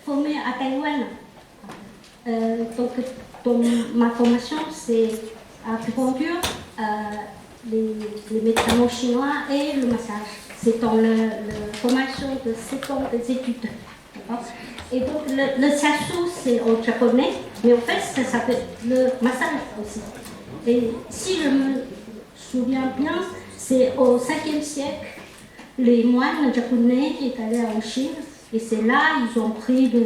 formée à Taïwan. Donc, ma formation, c'est acupuncture, les médicaments chinois et le massage. C'est dans la formation de 7 ans d'études. Et donc, le shiatsu, c'est en japonais, mais en fait, ça s'appelle le massage aussi. Et si je me souviens bien, c'est au 5e siècle, les moines japonais étaient allés en Chine, et c'est là qu'ils ont pris de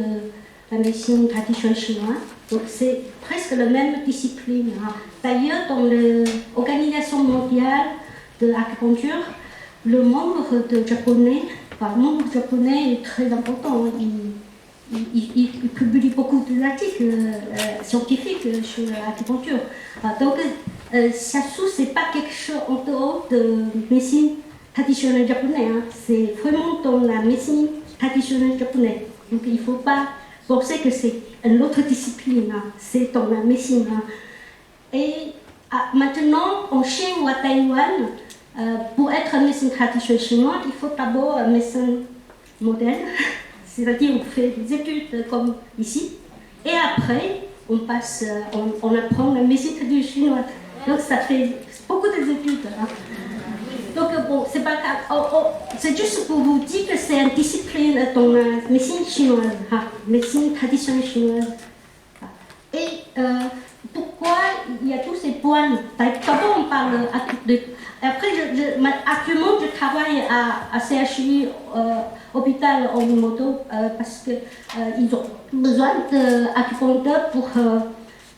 la médecine traditionnelle chinoise. Donc c'est presque la même discipline. D'ailleurs, dans l'Organisation mondiale de l'acupuncture, le membre japonais est très important. Il publie beaucoup d'articles scientifiques sur l'acupuncture. Donc, shiatsu, ce n'est pas quelque chose en dehors de médecine traditionnelle japonaise. C'est vraiment dans la médecine traditionnelle japonaise. Donc, il ne faut pas penser que c'est une autre discipline. C'est dans la médecine. Et maintenant, en Chine ou à Taïwan, pour être un médecin traditionnel chinois, il faut d'abord un médecin modèle. C'est-à-dire on fait des études comme ici, et après on apprend la médecine traditionnelle chinoise. Donc ça fait beaucoup d'études. Donc bon, c'est pas c'est juste pour vous dire que c'est une discipline dans la médecine chinoise, médecine traditionnelle chinoise. Et pourquoi il y a tous ces points? D'abord on parle de... Après, actuellement, je travaille à CHU, hôpital en Yamamoto, parce qu'ils ont besoin d'acupuncteurs pour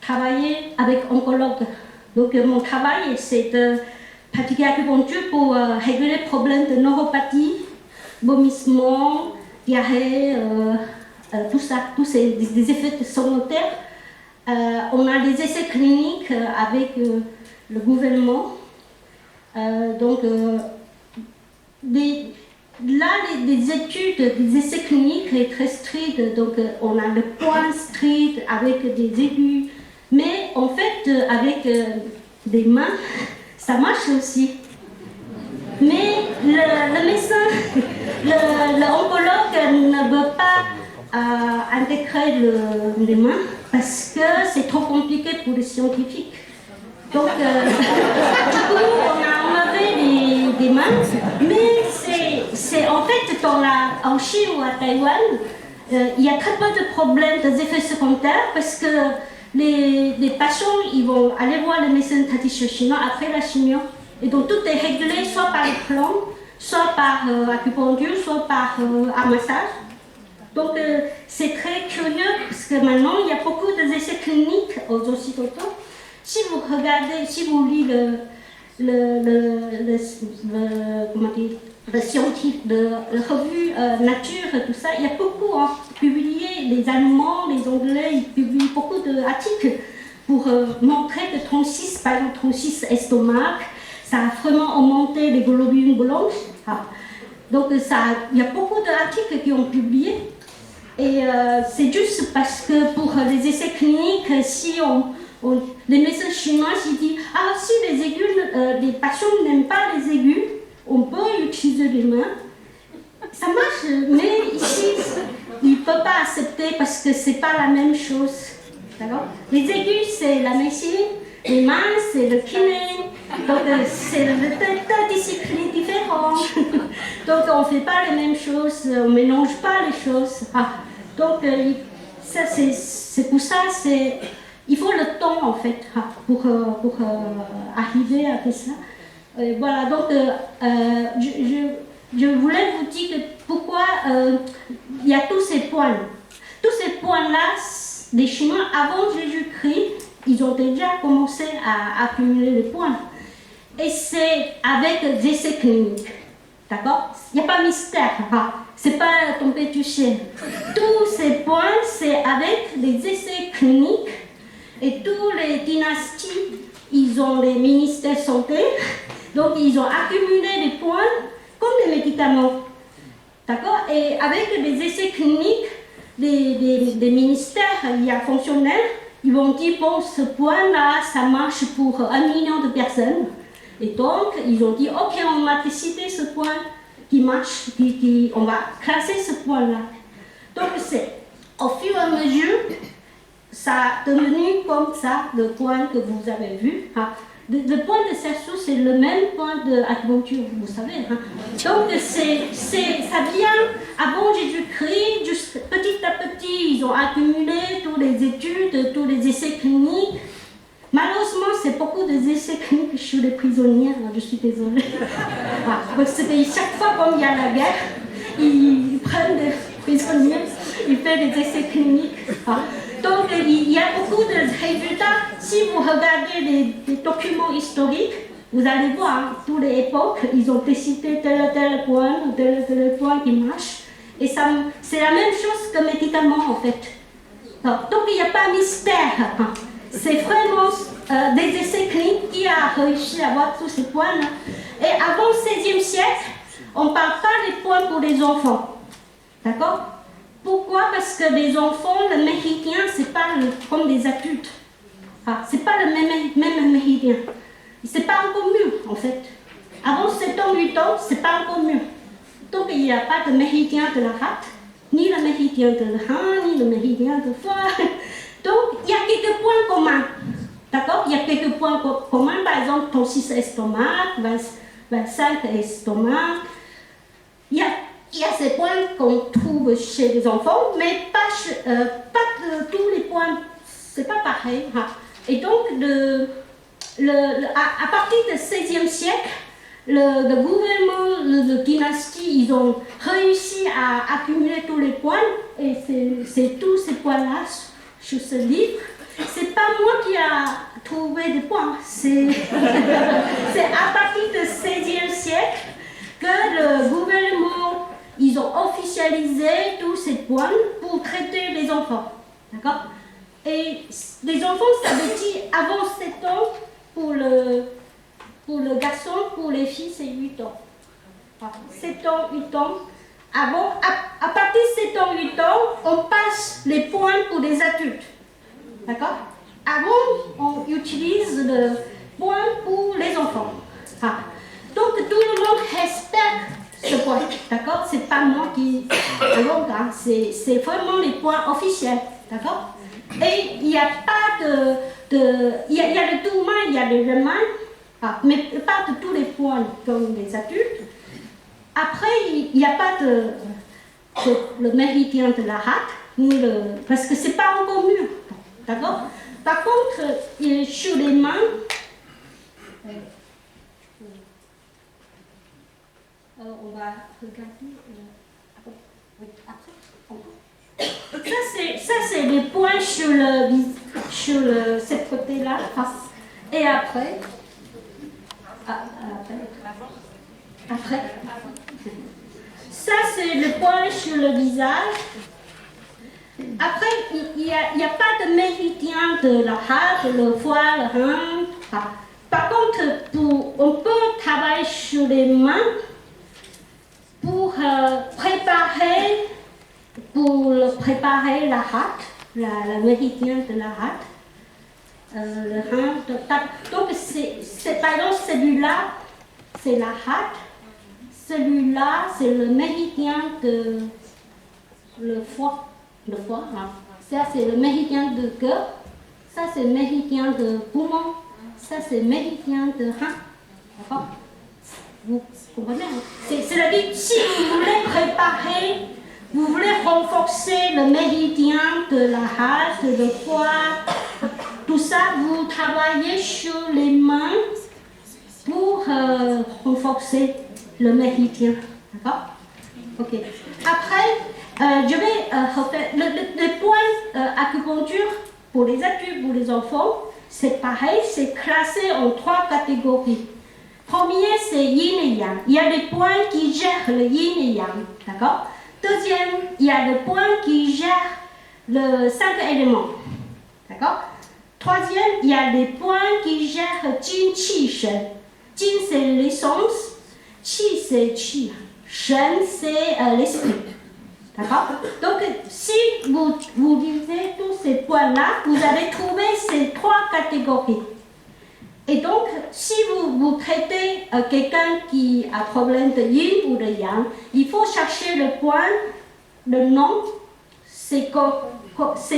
travailler avec oncologues. Donc, mon travail, c'est de pratiquer l'acupuncture pour régler les problèmes de neuropathie, vomissement, diarrhée, tout ça, tous des effets secondaires. On a des essais cliniques avec le gouvernement. Des études, des essais cliniques est très strict, donc on a le point strict avec des aigus, mais en fait avec des mains, ça marche aussi. Mais le médecin, l'oncologue ne veut pas intégrer les mains parce que c'est trop compliqué pour les scientifiques. Donc, du coup, on a enlevé des mains, mais c'est en fait en Chine ou à Taïwan, il y a très peu de problèmes d'effets secondaires parce que les patients ils vont aller voir le médecin traditionnel chinois après la chimio. Et donc tout est réglé soit par les plantes, soit par acupuncture, soit par un massage. Donc c'est très curieux parce que maintenant il y a beaucoup d'essais cliniques aux Occidentaux. Si vous regardez, si vous lisez le scientifique, la revue Nature, tout ça, il y a beaucoup publié, les Allemands, les Anglais, ils publient beaucoup d'articles pour montrer que 36, par exemple 36 estomac, ça a vraiment augmenté les globules blanches. Donc il y a beaucoup d'articles qui ont publié. Et c'est juste parce que pour les essais cliniques, si les médecins chinois ils disent si les patients n'aiment pas les aigus, on peut utiliser les mains. Ça marche, mais ici, ils ne peuvent pas accepter parce que ce n'est pas la même chose. D'accord? Les aigus, c'est la médecine, les mains, c'est le kiné. Donc, c'est deux disciplines différentes. Donc, on ne fait pas les mêmes choses, on ne mélange pas les choses. Donc, ça, c'est pour ça, il faut le temps, en fait, pour arriver à faire ça. Voilà, donc, je voulais vous dire que pourquoi il y a tous ces points. Tous ces points-là, les Chinois, avant Jésus-Christ, ils ont déjà commencé à accumuler les points. Et c'est avec des essais cliniques. D'accord? Il n'y a pas de mystère. C'est pas tombé du ciel. Tous ces points, c'est avec les essais cliniques. Et toutes les dynasties, ils ont les ministères de santé. Donc, ils ont accumulé des points comme des médicaments. D'accord? Et avec les essais cliniques des ministères, il y a fonctionnaires, ils vont dire, bon, ce point-là, ça marche pour 1 million de personnes. Et donc, ils ont dit, ok, on va décider ce point qui marche, on va classer ce point-là. Donc, au fur et à mesure, ça a devenu comme ça, le point que vous avez vu. Hein. Le point de Serso, c'est le même point d'acupuncture, vous savez. Hein. Donc, ça vient avant Jésus-Christ, petit à petit, ils ont accumulé toutes les études, tous les essais cliniques. Malheureusement, c'est beaucoup d'essais cliniques chez les prisonniers, je suis désolée. Parce que chaque fois, comme il y a la guerre, ils prennent des prisonniers, ils font des essais cliniques. Donc, il y a beaucoup de résultats. Si vous regardez les documents historiques, vous allez voir, toutes les époques, ils ont décidé tel point ou tel point qui marche. Et c'est la même chose que médicament, en fait. Donc, il n'y a pas de mystère. C'est vraiment des essais cliniques qui a réussi à avoir tous ces points-là. Et avant le XVIe siècle, on ne parle pas des points pour les enfants. D'accord? Pourquoi? Parce que les enfants, le méridien, ce n'est pas comme des adultes. Ce n'est pas le même méridien. Ce n'est pas encore mûr, en fait. Avant 7 ans, 8 ans, ce n'est pas encore mûr. Donc, il n'y a pas de méridien de la rate, ni le méridien de la rein, ni le méridien de foie. Donc, il y a quelques points communs. D'accord? Il y a quelques points communs. Par exemple, 36 estomac, 25 estomac. Il y a ces points qu'on trouve chez les enfants, mais pas tous les points. C'est pas pareil. Hein. Et donc, à partir du XVIe siècle, le gouvernement, la dynastie, ils ont réussi à accumuler tous les points. Et c'est tous ces points-là sur ce livre. C'est pas moi qui a trouvé des points. C'est à partir du XVIe siècle que le gouvernement, ils ont officialisé tous ces points pour traiter les enfants. D'accord? Et les enfants, ça veut dire avant 7 ans pour le garçon, pour les filles, c'est 8 ans. 7 ans, 8 ans. À partir de 7 ans, 8 ans, on passe les points pour les adultes. D'accord? Avant, on utilise le point pour les enfants. Donc, tout le monde respecte ce point. D'accord? C'est pas moi qui invente, hein. C'est vraiment les points officiels. D'accord? Et il n'y a pas il y a le tourment, il y a le reman, mais pas de tous les points comme les adultes. Après, il n'y a pas le méridien de la rate, parce que ce n'est pas encore mûr. D'accord? Par contre, sur les mains, on va regarder après. Ça, c'est les points sur cette côté-là. Et après. Après. Ça, c'est le point sur le visage. Après, il n'y a pas de méridien de la rate, le foie, le rein. Par contre, on peut travailler sur les mains pour préparer la rate, la méridien de la rate, le rein. Donc, par exemple, celui-là, c'est la rate. Celui-là, c'est le méridien de le foie. Hein. Ça, c'est le méridien de cœur. Ça, c'est le méridien de poumon. Ça, c'est le méridien de rein. D'accord? Vous comprenez? C'est-à-dire, si vous voulez préparer, vous voulez renforcer le méridien de la rate, le foie, tout ça, vous travaillez sur les mains pour renforcer le méridien. D'accord? Ok. Après, je vais refaire le point acupuncture pour les adultes, pour les enfants. C'est pareil, c'est classé en 3 catégories. Premier, c'est yin et yang. Il y a des points qui gèrent le yin et yang. D'accord? Deuxième, il y a le point qui gère le 5 éléments. D'accord? Troisième, il y a des points qui gèrent Jin, Qi, Shen. Jin, c'est l'essence. Qi, c'est Qi. Shen, c'est l'esprit. D'accord? Donc, si vous lisez tous ces points-là, vous allez trouver ces 3 catégories. Et donc, si vous traitez quelqu'un qui a problème de yin ou de yang, il faut chercher le point, le nom,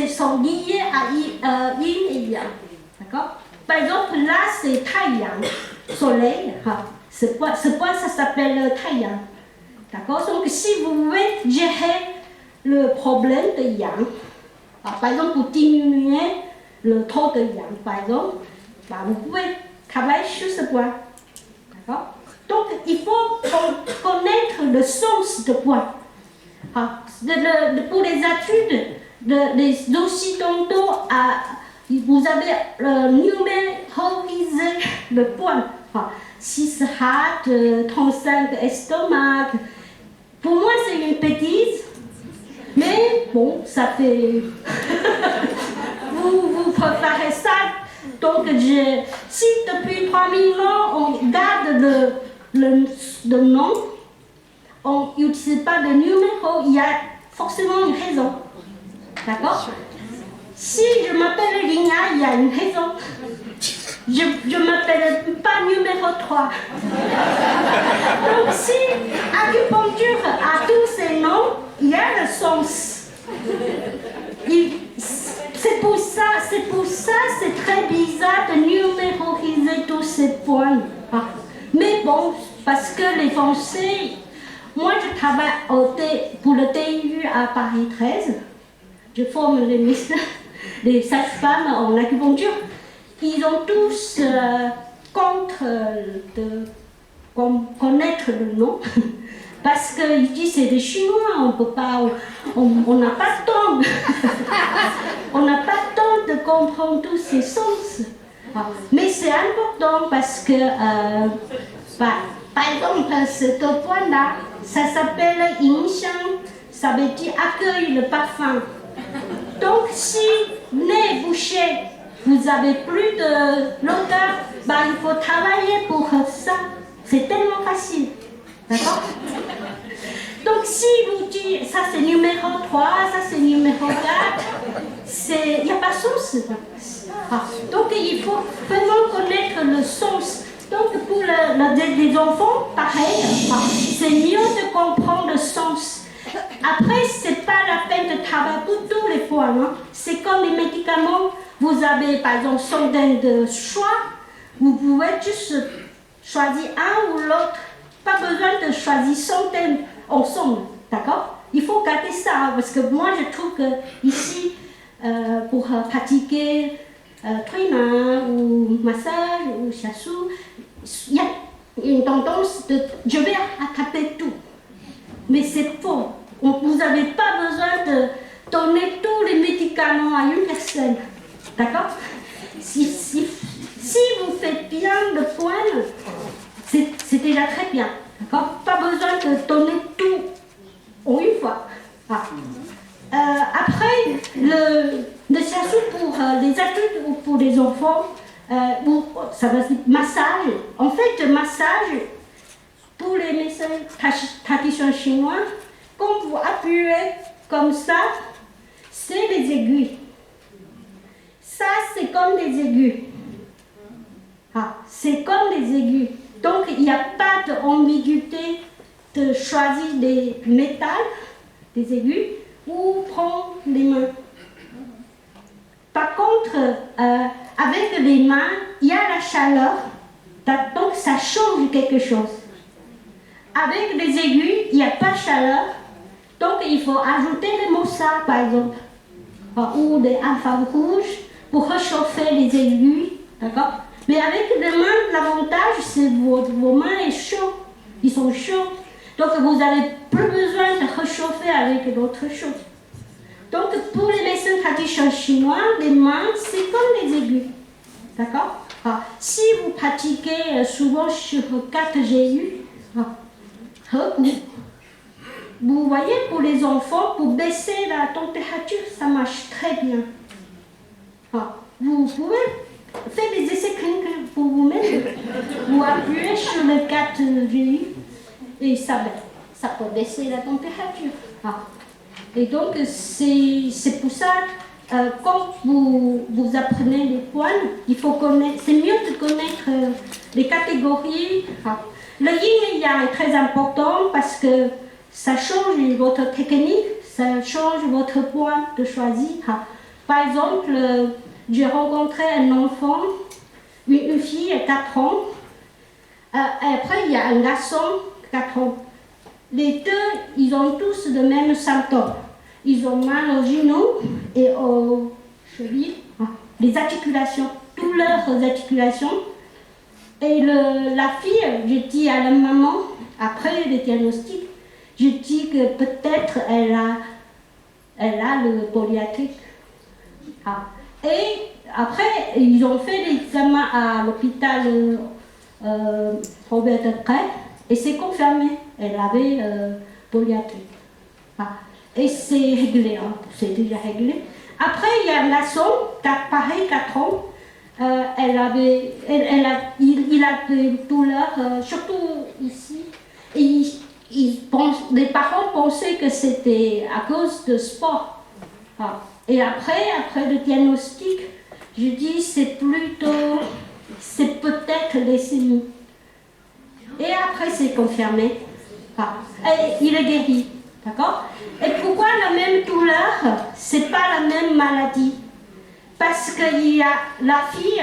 sont liés à yin et yang. D'accord? Par exemple, là, c'est taiyang, soleil. Ce point, ça s'appelle taiyang. D'accord? Donc, si vous voulez gérer le problème de yang, par exemple, pour diminuer le taux de yang, par exemple, vous pouvez travailler sur ce point. D'accord? Donc, il faut connaître le sens de point. Pour les études des occidentaux, vous avez numérisé le point. 6 hearts, 35 estomac. Pour moi, c'est une bêtise. Mais bon, ça fait... vous préférez ça. Donc, si depuis 3000 ans, on garde le nom, on n'utilise pas de numéro, il y a forcément une raison. D'accord? Si je m'appelle Lina, il y a une raison. Je ne m'appelle pas numéro 3. Donc, si acupuncture a tous ces noms, il y a le sens. C'est pour ça, c'est très bizarre de numéroriser tous ces points. Mais bon, parce que les Français, moi je travaille pour le TU à Paris 13, je forme les sages-femmes en acupuncture. Ils ont tous contre de connaître le nom. Parce qu'ils disent c'est des Chinois, on peut pas, on n'a pas de temps. On n'a pas de temps de comprendre tous ces sens. Mais c'est important parce que, par exemple, ce point-là, ça s'appelle Yin Xiang, ça veut dire accueille le parfum. Donc si nez bouché, vous n'avez plus de l'odeur, il faut travailler pour ça. C'est tellement facile. D'accord? Donc si vous dites ça c'est numéro 3, ça c'est numéro 4, il n'y a pas de sens. Donc il faut vraiment connaître le sens. Donc pour les enfants, pareil, c'est mieux de comprendre le sens. Après, ce n'est pas la peine de travailler pour tous les points. C'est comme les médicaments, vous avez par exemple centaines de choix, vous pouvez juste choisir un ou l'autre. Pas besoin de choisir centaines ensemble, d'accord? Il faut garder ça, parce que moi je trouve que ici, pour pratiquer training ou massage ou shiatsu, il y a une tendance de je vais attraper tout. Mais c'est faux. Vous n'avez pas besoin de donner tous les médicaments à une personne, d'accord? Si vous faites bien le point, c'est déjà très bien. D'accord? Pas besoin de donner tout en une fois. Après, le shiatsu pour les adultes ou pour les enfants, ça va dire massage. En fait, le massage, pour les médecins traditionnels chinois, quand vous appuyez comme ça, c'est des aiguilles. Ça, c'est comme des aiguilles. C'est comme des aiguilles. Donc, il n'y a pas d'ambiguïté de choisir des métals, des aiguilles, ou prendre les mains. Par contre, avec les mains, il y a la chaleur, donc ça change quelque chose. Avec les aiguilles, il n'y a pas de chaleur, donc il faut ajouter les moussards, par exemple, ou des alpha rouges pour réchauffer les aiguilles, d'accord? Mais avec les mains, l'avantage, c'est que vos mains sont chaudes. Ils sont chauds. Donc, vous n'avez plus besoin de réchauffer avec d'autres choses. Donc, pour les médecins traditionnels chinois, les mains, c'est comme les aiguilles. D'accord? Si vous pratiquez souvent sur 4GU, vous voyez, pour les enfants, pour baisser la température, ça marche très bien. Vous pouvez faire des essais cliniques pour vous-même. Vous appuyez sur le 4GU et ça peut baisser la température. Et donc, c'est pour ça, quand vous apprenez les points, il faut connaître, c'est mieux de connaître les catégories. Le yin et yang est très important parce que ça change votre technique, ça change votre point de choisir. Par exemple, j'ai rencontré un enfant, une fille à 4 ans, après il y a un garçon 4 ans. Les deux, ils ont tous le même symptôme. Ils ont mal aux genoux et aux chevilles, les articulations, toutes leurs articulations. Et la fille, je dis à la maman, après le diagnostic, je dis que peut-être elle a le polyarthrite. Et après, ils ont fait l'examen à l'hôpital Robert Debré et c'est confirmé. Elle avait polyarthrite. Et c'est réglé, c'est déjà réglé. Après, il y a un garçon, pareil, 4 ans. Il a des douleurs, surtout ici. Et les parents pensaient que c'était à cause de sport. Et après le diagnostic, je dis c'est peut-être leucémie. Et après c'est confirmé. Et il est guéri. D'accord? Et pourquoi la même douleur? C'est pas la même maladie. Parce que la fille,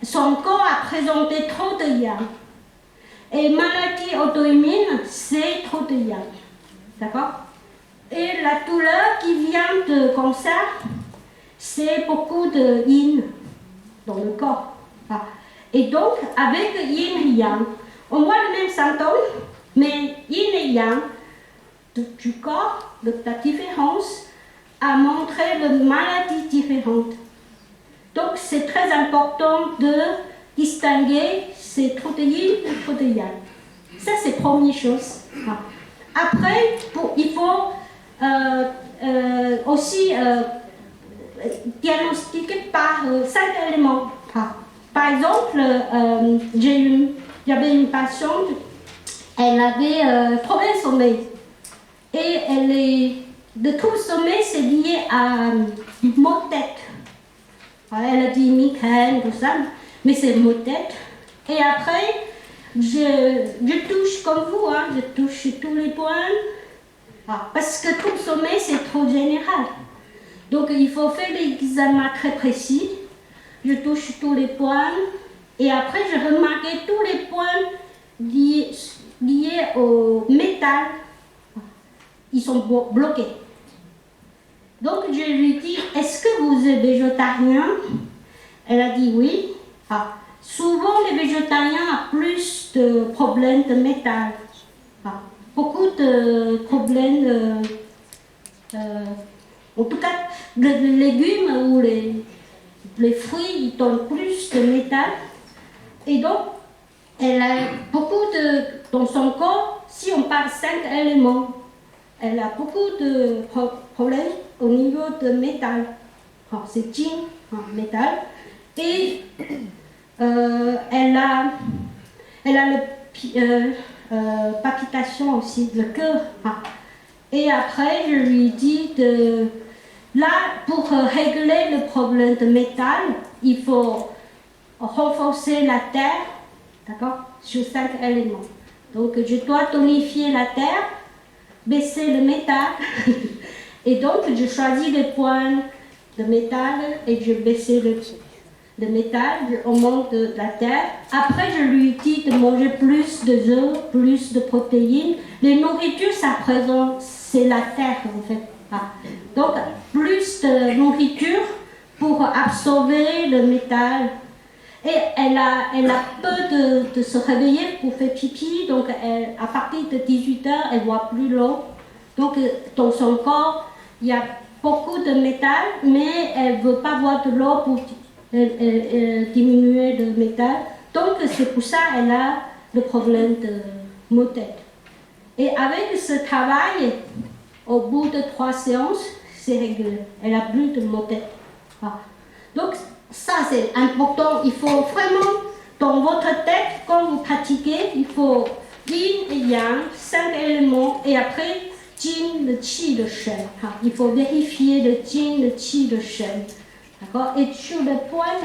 son corps a présenté trop de yang. Et maladie auto-immune, c'est trop de yang. D'accord? Et la douleur qui vient de cancer, c'est beaucoup de yin dans le corps. Et donc, avec yin et yang, on voit le même symptôme, mais yin et yang du corps, la différence, a montré une maladie différente. Donc, c'est très important de distinguer ces trop de yin et trop de yang. Ça, c'est la première chose. Après, il faut aussi diagnostiquer par 5 éléments. Par exemple, il y avait une patiente, elle avait problème de sommeil. Et de tout le sommeil, c'est lié à maux de tête. Elle a dit migraine, tout ça, mais c'est maux de tête. Et après, je touche comme vous, je touche tous les points. Parce que tout le sommeil, c'est trop général. Donc, il faut faire des examens très précis. Je touche tous les points. Et après, je remarquais tous les points liés au métal. Ils sont bloqués. Donc, je lui dis, est-ce que vous êtes végétarien? Elle a dit oui. Souvent, les végétariens ont plus de problèmes de métal. Beaucoup de problèmes, en tout cas, les légumes ou les fruits, ils donnent plus de métal. Et donc, elle a beaucoup dans son corps, si on parle 5 éléments, elle a beaucoup de problèmes au niveau de métal. C'est yin, métal. Et elle a le palpitation aussi, le cœur. Et après, je lui dis là, pour régler le problème de métal, il faut renforcer la terre, d'accord, sur 5 éléments. Donc, je dois tonifier la terre, baisser le métal. Et donc, je choisis les points de métal et je baisse le métal, je augmente la terre. Après, je lui dis de manger plus de œufs, plus de protéines. Les nourritures, ça présente, c'est la terre en fait. Donc, plus de nourriture pour absorber le métal. Et elle a peur de se réveiller pour faire pipi, donc à partir de 18h, elle ne voit plus l'eau. Donc, dans son corps, il y a beaucoup de métal, mais elle ne veut pas boire de l'eau pour diminuer le métal. Donc, c'est pour ça qu'elle a le problème de maux de tête. Et avec ce travail, au bout de 3 séances, c'est réglé. Elle n'a plus de maux de tête. Donc, ça c'est important. Il faut vraiment, dans votre tête, quand vous pratiquez, il faut yin et yang, 5 éléments, et après, jin, le qi, le shen. Il faut vérifier le jin, le qi, le shen. D'accord? Et sur le point,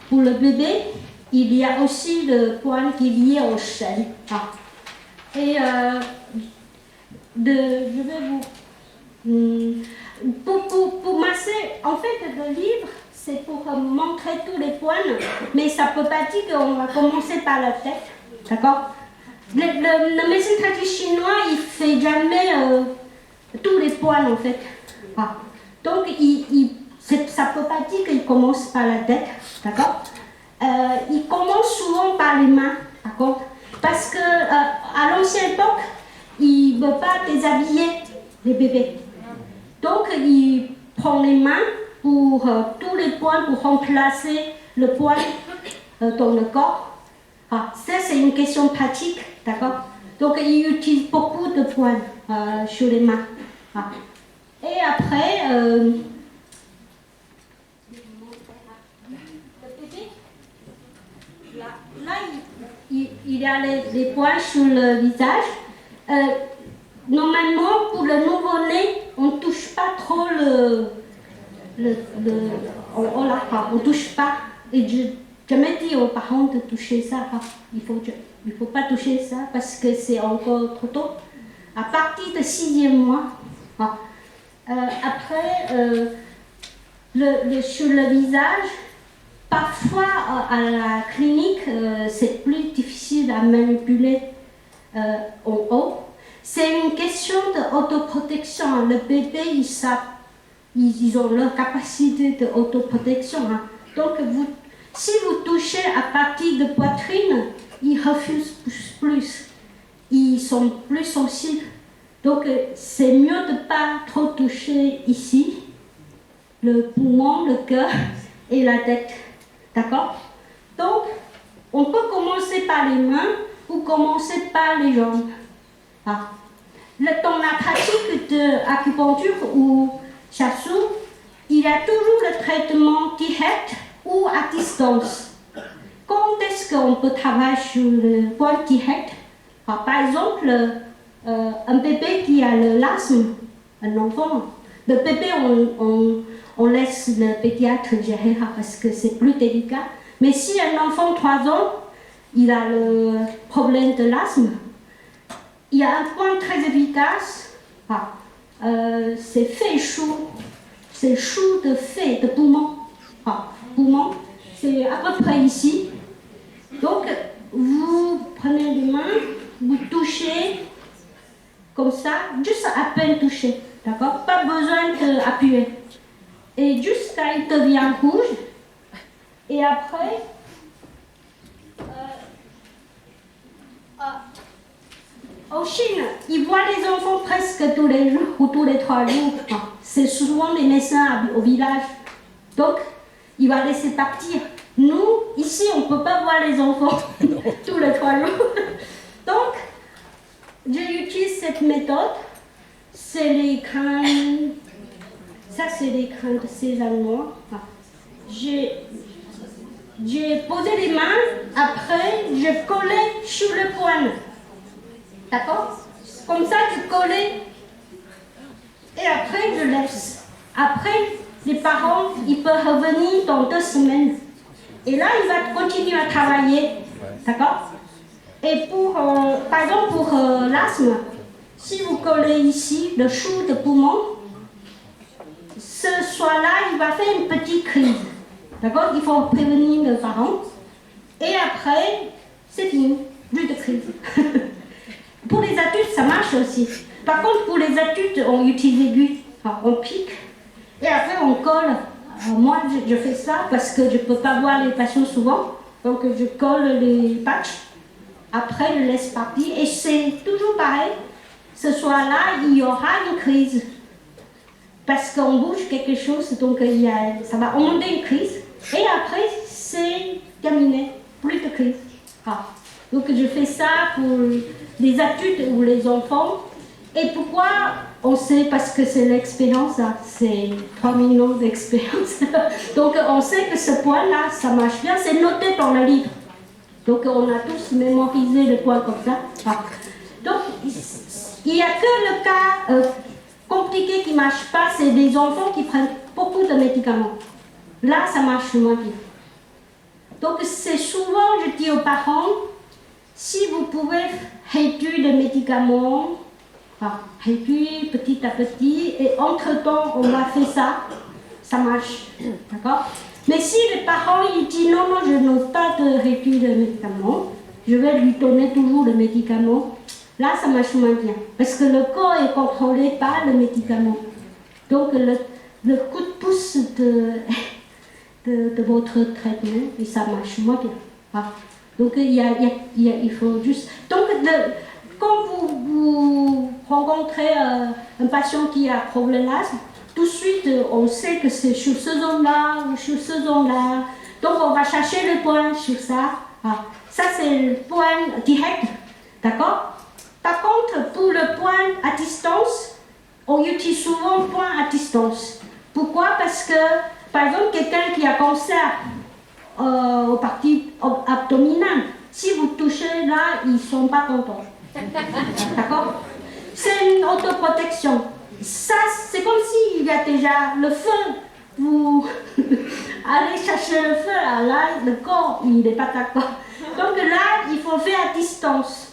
pour le bébé, il y a aussi le point qui est lié au shen. Et je vais vous Pour masser, en fait, le livre, c'est pour montrer tous les points, mais ça ne peut pas dire qu'on va commencer par la tête, d'accord? Le médecin traditionnel chinois, il ne fait jamais tous les points, en fait. Ah. Donc, ça ne peut pas dire qu'il commence par la tête, d'accord? Il commence souvent par les mains, d'accord? Parce que à l'ancienne époque, il ne veut pas déshabiller les bébés. Donc, il prend les mains pour tous les points pour remplacer le poing dans le corps. Ah, ça, c'est une question pratique, d'accord? Donc, il utilise beaucoup de points sur les mains. Ah. Et après, le bébé, là il y a les points sur le visage. Normalement, pour le nouveau-né, on ne touche pas trop on touche pas. Et je jamais dit aux parents de toucher ça. Il faut pas toucher ça parce que c'est encore trop tôt. À partir de 6e mois. Après, sur le visage, parfois à la clinique, c'est plus difficile à manipuler en haut. C'est une question d'autoprotection. Le bébé, ils ont leur capacité d'autoprotection. Donc, si vous touchez à partir de poitrine, ils refusent plus. Ils sont plus sensibles. Donc, c'est mieux de ne pas trop toucher ici, le poumon, le cœur et la tête. D'accord? Donc, on peut commencer par les mains ou commencer par les jambes. Dans la pratique d'acupuncture ou shiatsu, il y a toujours le traitement direct ou à distance. Quand est-ce qu'on peut travailler sur le point direct? Par exemple, un bébé qui a l'asthme, un enfant, le bébé, on laisse le pédiatre gérer parce que c'est plus délicat. Mais si un enfant de 3 ans, il a le problème de l'asthme, il y a un point très efficace, c'est fée chou. C'est chou de fée, de poumon. Poumon, c'est à peu près ici. Donc, vous prenez les mains, vous touchez comme ça, juste à peine toucher, d'accord? Pas besoin d'appuyer. Et jusqu'à il devient rouge. Et après, en Chine, ils voient les enfants presque tous les jours ou tous les 3 jours. C'est souvent les médecins au village. Donc, il va laisser partir. Nous, ici, on ne peut pas voir les enfants tous les 3 jours. Donc, j'utilise cette méthode. C'est les crânes. Ça, c'est les crânes de ces Allemands. J'ai posé les mains. Après, je collais sur le poing. D'accord? Comme ça, je collais. Et après, je laisse. Après, les parents, ils peuvent revenir dans 2 semaines. Et là, il va continuer à travailler. D'accord? Et par exemple, pour l'asthme, si vous collez ici le chou de poumon, ce soir-là, il va faire une petite crise. D'accord? Il faut prévenir les parents. Et après, c'est fini. Plus de crise. Pour les adultes, ça marche aussi. Par contre, pour les adultes, on utilise l'aiguille. On pique. Et après, on colle. Moi, je fais ça parce que je ne peux pas voir les patients souvent. Donc, je colle les patchs. Après, je laisse partir. Et c'est toujours pareil. Ce soir-là, il y aura une crise. Parce qu'on bouge quelque chose, donc ça va augmenter une crise. Et après, c'est terminé. Plus de crise. Donc, je fais ça pour les adultes ou les enfants. Et pourquoi on sait? Parce que c'est l'expérience, c'est 3 millions d'expériences. Donc on sait que ce point-là, ça marche bien, c'est noté dans le livre. Donc on a tous mémorisé le point comme ça. Donc il n'y a que le cas compliqué qui ne marche pas, c'est des enfants qui prennent beaucoup de médicaments. Là, ça marche moins bien. Donc c'est souvent, je dis aux parents, si vous pouvez réduire les médicaments, Et puis petit à petit, et entre-temps, on a fait ça, ça marche. D'accord? Mais si les parents ils disent non, non, je n'ose pas de réduire le médicament, je vais lui donner toujours le médicament, là ça marche moins bien. Parce que le corps est contrôlé par le médicament. Donc le coup de pouce de votre traitement, et ça marche moins bien. Donc il faut juste. Donc quand vous rencontrez un patient qui a problème d'asthme, tout de suite on sait que c'est sur ce zone-là ou sur ce zone-là. Donc on va chercher le point sur ça. Ça c'est le point direct. D'accord? Par contre, pour le point à distance, on utilise souvent le point à distance. Pourquoi? Parce que, par exemple, quelqu'un qui a cancer aux parties abdominales, si vous touchez là, ils ne sont pas contents. D'accord? C'est une autoprotection. Ça, c'est comme s'il y a déjà le feu. Vous allez chercher le feu, là, le corps, il n'est pas d'accord. Donc là, il faut faire à distance.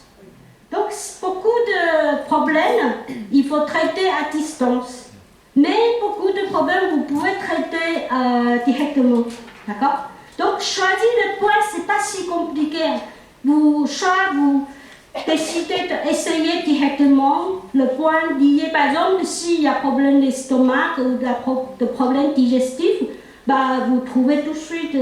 Donc, beaucoup de problèmes, il faut traiter à distance. Mais beaucoup de problèmes, vous pouvez traiter directement. D'accord? Donc, choisir le point, ce n'est pas si compliqué. Vous décidez d'essayer directement le point lié. Par exemple, s'il y a problème d'estomac ou de problème digestif, vous trouvez tout de suite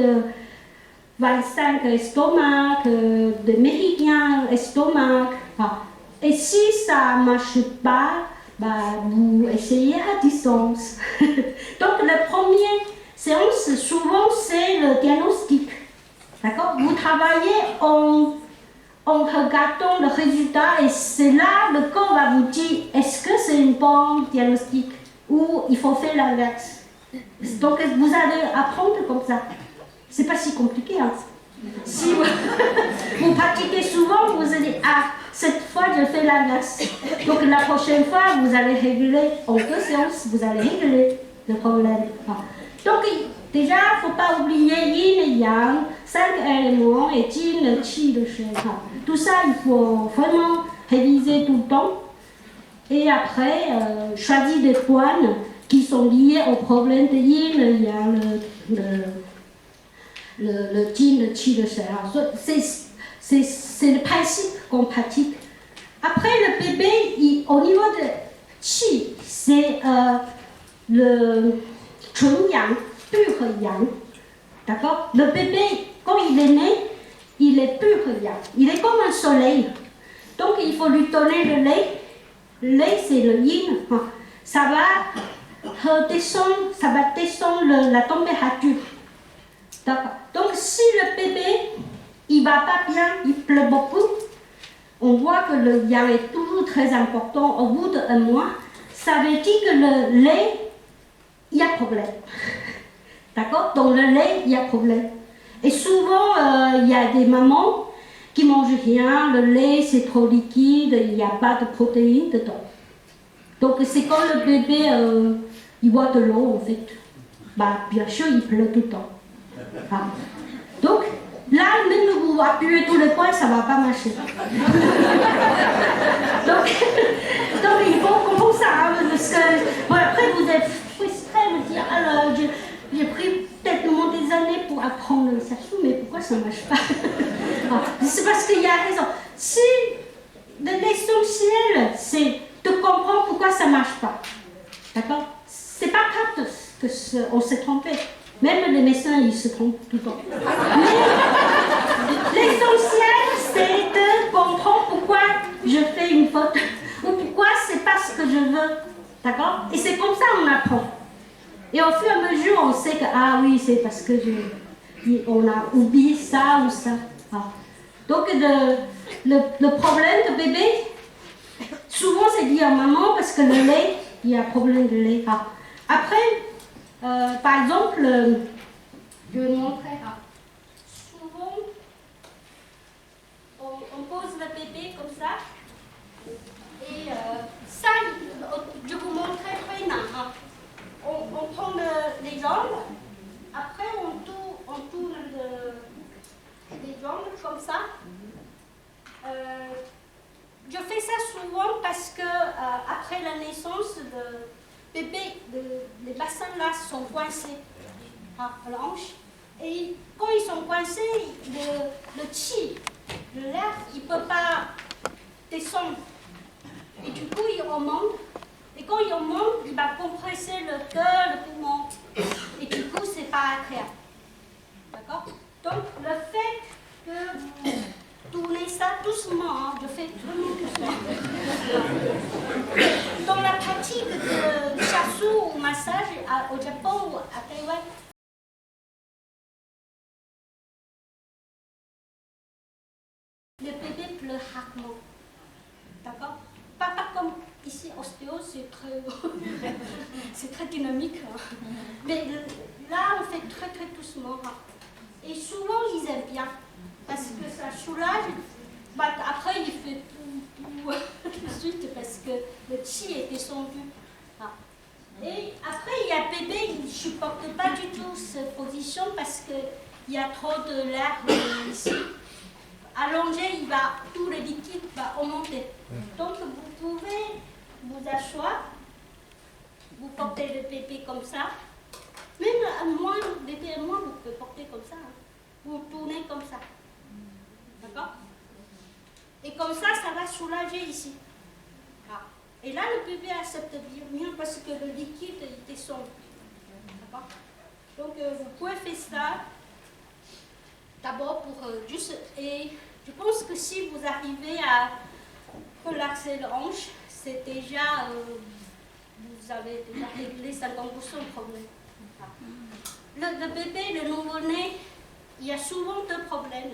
25 estomac, de méridiens estomac. Et si ça ne marche pas, vous essayez à distance. Donc, la première séance, souvent, c'est le diagnostic. D'accord? Vous travaillez en regardant le résultat et c'est là le corps va vous dire est-ce que c'est un bon diagnostic ou il faut faire l'inverse. Donc, vous allez apprendre comme ça. C'est pas si compliqué. Si vous pratiquez souvent, vous allez cette fois je fais l'inverse. Donc la prochaine fois, vous allez régler en 2 séances, vous allez régler le problème. Donc déjà, il ne faut pas oublier yin et yang, 5 éléments et jin, qi, le shen. Tout ça, il faut vraiment réviser tout le temps. Et après, choisir des points qui sont liés au problème de yin, le yang, le jin, le qi, le shen. C'est le principe qu'on pratique. Après, le bébé, au niveau de qi, c'est le chun yang, pur yang. D'accord? Le bébé, quand il est né, il est pur yang. Il est comme un soleil. Donc, il faut lui donner le lait. Le lait, c'est le yin. Ça va descendre la température. D'accord? Donc, si le bébé il ne va pas bien, il pleure beaucoup, on voit que le yang est toujours très important. Au bout d'1 mois, ça veut dire que le lait, il y a problème. D'accord? Dans le lait, il y a problème. Et souvent, il y a des mamans qui ne mangent rien, le lait c'est trop liquide, il n'y a pas de protéines dedans. Donc c'est quand le bébé, il boit de l'eau en fait. Bien sûr, il pleure tout le temps. Donc, là, même vous appuyez tous les points, ça ne va pas marcher. donc il faut comprendre ça, parce que après vous êtes frustré, vous dites, alors j'ai pris peut-être des années pour apprendre le sachou, mais pourquoi ça ne marche pas? C'est parce qu'il y a raison. Si l'essentiel, c'est de comprendre pourquoi ça ne marche pas. D'accord? C'est pas grave qu'on s'est trompé. Même les médecins, ils se trompent tout le temps. Mais l'essentiel, c'est de comprendre pourquoi je fais une faute. Ou pourquoi c'est pas ce que je veux. D'accord? Et c'est comme ça qu'on apprend. Et au fur et à mesure, on sait que, ah oui, c'est parce que on a oublié ça ou ça. Donc, le problème de bébé, souvent c'est lié à maman parce que le lait, il y a un problème de lait. Après, par exemple, je vais vous montrer. Souvent, on pose le bébé comme ça. Et ça, je vous montrerai maintenant. On prend les jambes. Après, on tourne les jambes comme ça. Je fais ça souvent parce que après la naissance, le bébé, les bassins là sont coincés à la hanche. Et quand ils sont coincés, le chi, l'air, il ne peut pas descendre. Et du coup, il remonte. Et quand il remonte, il va compresser le cœur, le poumon. Et du coup, ce n'est pas agréable. D'accord? Donc, le fait que vous tournez ça doucement, hein, je fais vraiment doucement. Dans la pratique de shiatsu ou massage au Japon ou à Taïwan, le bébé pleure rarement. D'accord? Pas comme ici, ostéo, c'est très dynamique. Hein. Mais là, on fait très très doucement. Hein. Et souvent, ils aiment bien. Parce que ça soulage. Bah, après, il fait tout de suite parce que le chi est descendu. Ah. Et après, il y a bébé, il ne supporte pas du tout cette position parce qu'il y a trop de l'air ici. Allongé, tout le liquide va remonter. Donc, vous pouvez vous asseoir, vous portez le bébé comme ça. Même moi, bébé et moi, vous pouvez porter comme ça. Hein. Vous tournez comme ça. D'accord? Et comme ça, ça va soulager ici. Ah. Et là, le bébé accepte bien parce que le liquide il descend. D'accord? Donc, vous pouvez faire ça d'abord pour juste. Et je pense que si vous arrivez à relaxer le hanche, c'est déjà. Vous avez déjà réglé 50% du problème. Ah. Le bébé, le nouveau-né, il y a souvent deux problèmes.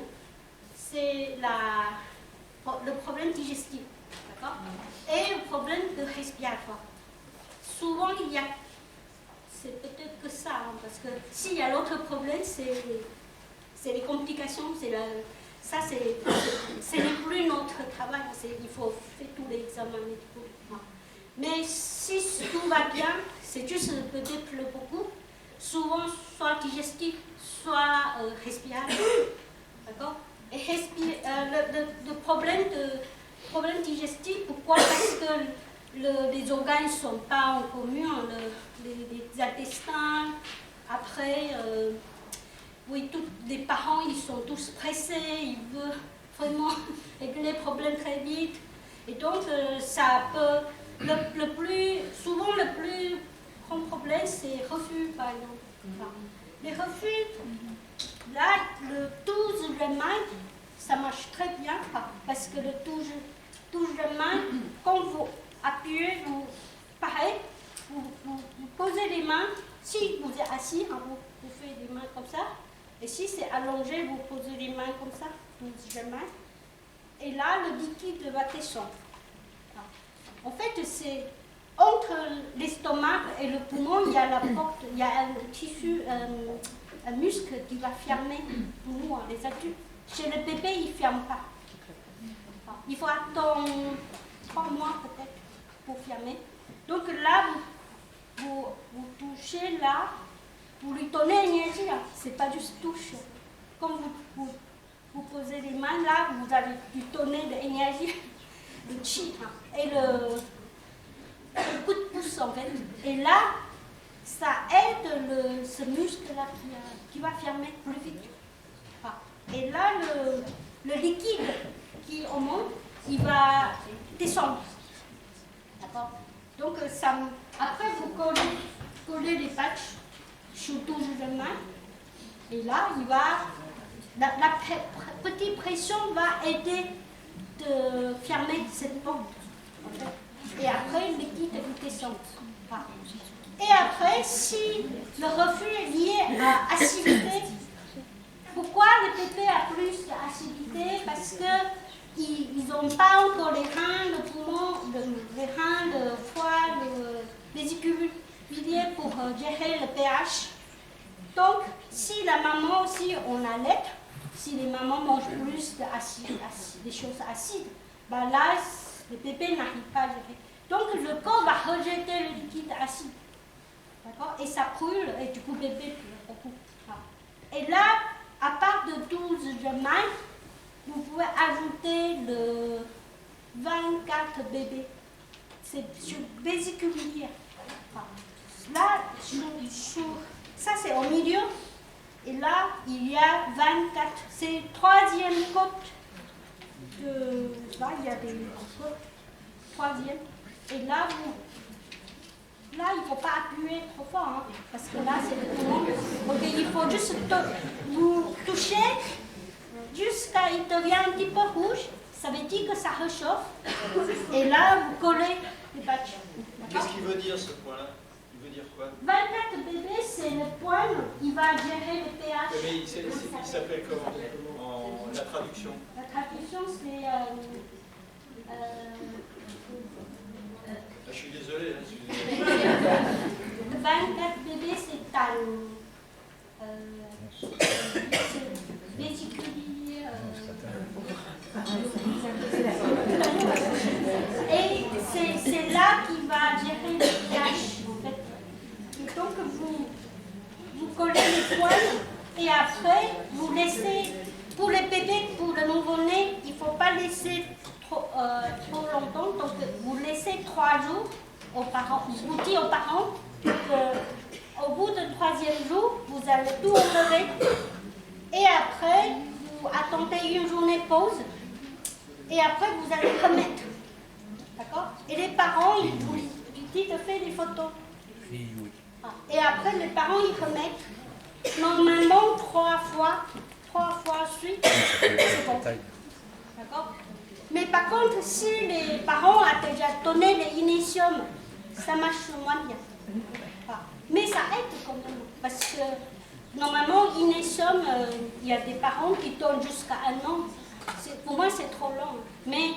C'est le problème digestif, d'accord? Et le problème de respiratoire. Souvent, c'est peut-être que ça, hein, parce que s'il y a l'autre problème, c'est les complications, ça c'est plus notre travail, il faut faire tous les examens médicaux. Mais si tout va bien, c'est juste le bébé pleure beaucoup, souvent soit digestif, soit respiratoire, d'accord? Et le problème digestif, pourquoi? Parce que les organes ne sont pas en commun, les intestins, après, oui, les parents, ils sont tous pressés, ils veulent vraiment régler les problèmes très vite. Et donc, ça peut, souvent le plus grand problème, c'est refus, par exemple. Enfin, les refus, là, le 12 de main, ça marche très bien, parce que le touche de main, quand vous appuyez, pareil, vous posez les mains, si vous êtes assis, hein, vous faites les mains comme ça, et si c'est allongé, vous posez les mains comme ça, touche de main, et là, le liquide va descendre. En fait, c'est entre l'estomac et le poumon, il y a la porte, il y a un tissu, un muscle qui va fermer pour nous, les adultes. Chez le bébé, il ne ferme pas. Il faut attendre 3 mois peut-être pour fermer. Donc là, vous touchez là, vous lui donnez l'énergie. Ce n'est pas juste touche. Quand vous posez les mains là, vous allez lui donner de l'énergie, le chi, et le coup de pouce en fait. Et là, ça aide ce muscle-là qui va fermer plus vite. Et là, le liquide qui remonte, il va descendre. D'accord? Donc, après, vous collez les patchs sur tout le main. Et là, la petite pression va aider de fermer cette porte. En fait. Et après, le liquide descend. Et après, si le refus est lié à acidité, pourquoi le bébé a plus d'acidité? Parce qu'ils n'ont pas encore les reins, le poumon, les reins, le foie, les écubiliers pour gérer le pH. Donc, si la maman aussi, on allait, si les mamans mangent plus des choses acides, ben là, le bébé n'arrive pas à gérer. Donc, le corps va rejeter le liquide acide. D'accord? Et ça brûle, et du coup, le bébé pleure beaucoup. Et là, à part de 12 de main, vous pouvez ajouter 24 bébés. C'est sur vésicule. Là, ça c'est au milieu. Et là, il y a 24. C'est troisième côte. Là, il y a des côtes. Troisième. Et là, il ne faut pas appuyer trop fort. Hein, parce que là, c'est le poumon. Donc, il faut juste vous toucher jusqu'à il devient un petit peu rouge. Ça veut dire que ça réchauffe. Et là, vous collez les patchs. Qu'est-ce qu'il veut dire ce point-là? Il veut dire quoi? 24 bébés, c'est le point, il va gérer le pH. Mais il s'appelle comment en la traduction? La traduction, c'est... je suis désolé. 24 bébés, c'est un... vésiculier... Et c'est là qu'il va gérer le pH, en fait. Et donc, vous collez les poils et après, vous laissez, pour les bébés, pour le nouveau-né, il ne faut pas laisser trop longtemps. Donc, vous laissez 3 jours aux parents. Vous dites aux parents qu'au bout du 3e jour, vous allez tout enlever. Et après, vous attendez une journée pause. Et après, vous allez remettre. D'accord? Et les parents, ils disent de faire des photos. Et après, les parents, ils remettent. Normalement, 3 fois suite, c'est bon. D'accord? Mais par contre, si les parents ont déjà donné les initiums, ça marche moins bien. Mais ça aide quand même. Parce que normalement, initium, il y a des parents qui donnent jusqu'à 1 an. Pour moi, c'est trop long. Mais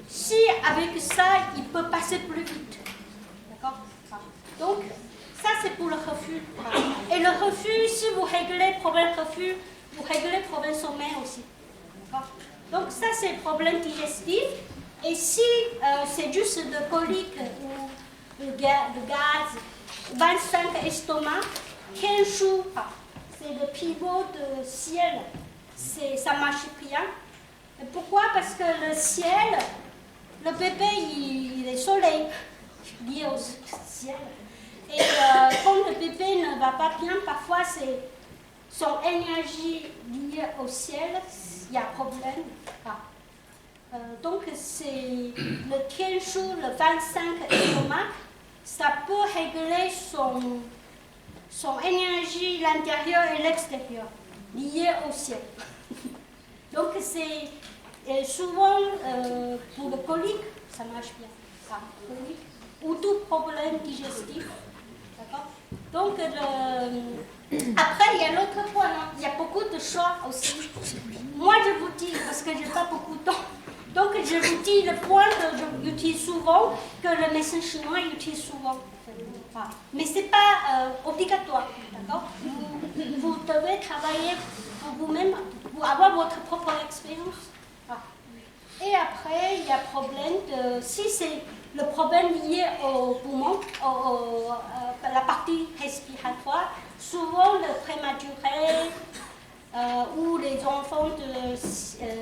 si avec ça, il peut passer plus vite. D'accord? Donc, ça, c'est pour le refus. Et le refus, si vous réglez le problème refus, vous réglez le problème sommeil aussi. D'accord? Donc, ça, c'est le problème digestif. Et si c'est juste de colique ou de gaz, 25 estomac, 15 jours, c'est le pivot de ciel. Ça marche bien. Et pourquoi? Parce que le ciel, le bébé, il est soleil, lié au ciel. Et quand le bébé ne va pas bien, parfois c'est son énergie liée au ciel, il y a problème. Donc c'est le 15 jours, le 25 estomac, ça peut régler son énergie, l'intérieur et l'extérieur, liée au ciel. Donc c'est souvent pour le colique, ça marche bien. Colique, ou tout problème digestif. D'accord? Donc après, il y a l'autre point, hein. Il y a beaucoup de choix aussi. Moi, je vous dis, parce que je n'ai pas beaucoup de temps, donc je vous dis le point que j'utilise souvent, que le médecin chinois utilise souvent. Mais ce n'est pas obligatoire, d'accord? Vous devez travailler pour vous-même, pour avoir votre propre expérience. Et après, il y a problème de... Si c'est le problème lié au poumon, à la partie respiratoire, souvent le prématuré ou les enfants de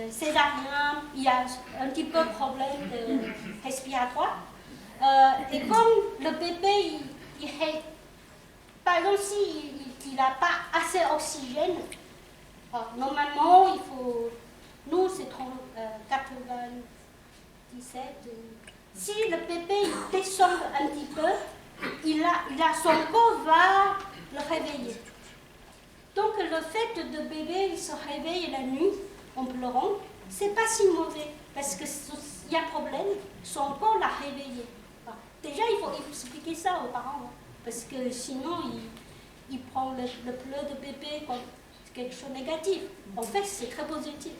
césariens, il y a un petit peu de problème de respiratoire. Et comme le bébé, par exemple, s'il n'a pas assez d'oxygène, normalement, il faut... Nous, c'est 97. Si le bébé descend un petit peu, son corps va le réveiller. Donc, le fait de bébé il se réveille la nuit en pleurant, c'est pas si mauvais. Parce qu'il y a un problème, son corps l'a réveillé. Déjà, il faut expliquer ça aux parents. Hein, parce que sinon, il prend le pleur de bébé comme quelque chose de négatif. En fait, c'est très positif.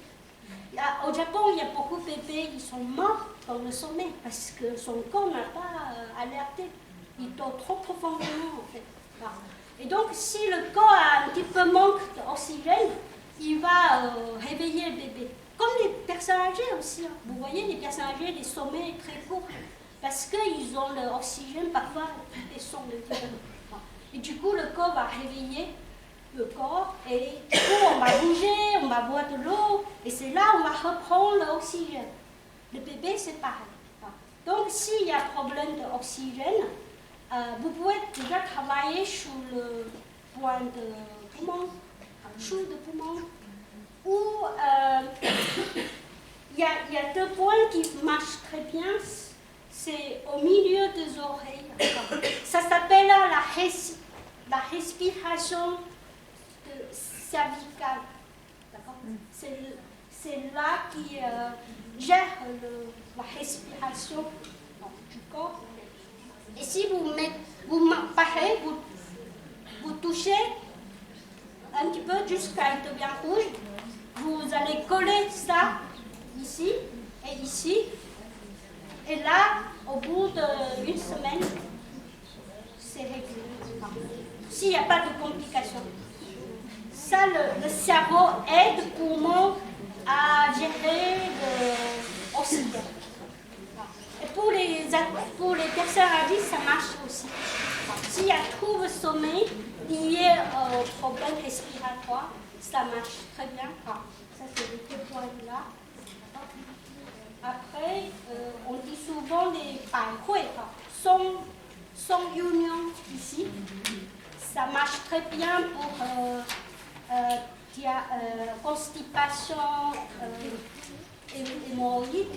Au Japon, il y a beaucoup de bébés qui sont morts dans le sommeil parce que son corps n'a pas alerté. Il dort trop profondément, en fait. Et donc, si le corps a un petit peu manque d'oxygène, il va réveiller le bébé. Comme les personnes âgées aussi. Hein. Vous voyez, les personnes âgées, les sommeils très courts parce qu'ils ont l'oxygène, parfois, ils sont de Et du coup, le corps va réveiller le corps et du coup on va bouger, on va boire de l'eau et c'est là où on va reprendre l'oxygène. le bébé c'est pareil. Donc s'il y a problème d'oxygène, vous pouvez déjà travailler sur le point de poumon, chou de poumon, ou il y a deux points qui marchent très bien, c'est au milieu des oreilles. Ça s'appelle la respiration cervicale. C'est là qui gère la respiration du corps. Et si vous touchez un petit peu jusqu'à il devient rouge, vous allez coller ça ici et ici. Et là, au bout d'une semaine, c'est réglé. S'il n'y a pas de complications. Ça, le cerveau aide le poumon à gérer l'oxygène. Et pour les personnes âgées, ça marche aussi. S'il y a trop de sommeil lié au problème respiratoire, ça marche très bien. Ça, c'est les deux points là. Après, on dit souvent les banquets, son union ici. Ça marche très bien pour constipation hémorroïde.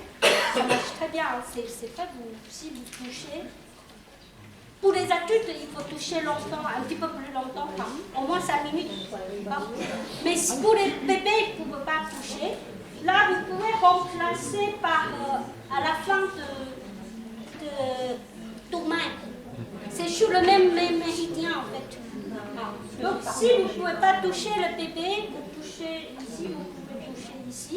Ça marche très bien. C'est fait si vous touchez. Pour les adultes, il faut toucher longtemps, un petit peu plus longtemps, au moins 5 minutes. Mais pour les bébés, vous ne pouvez pas toucher. Là, vous pouvez remplacer par, à la fin de main. C'est sur le même méridien, en fait. Donc, si vous ne pouvez pas toucher le bébé, vous touchez ici, vous pouvez toucher ici.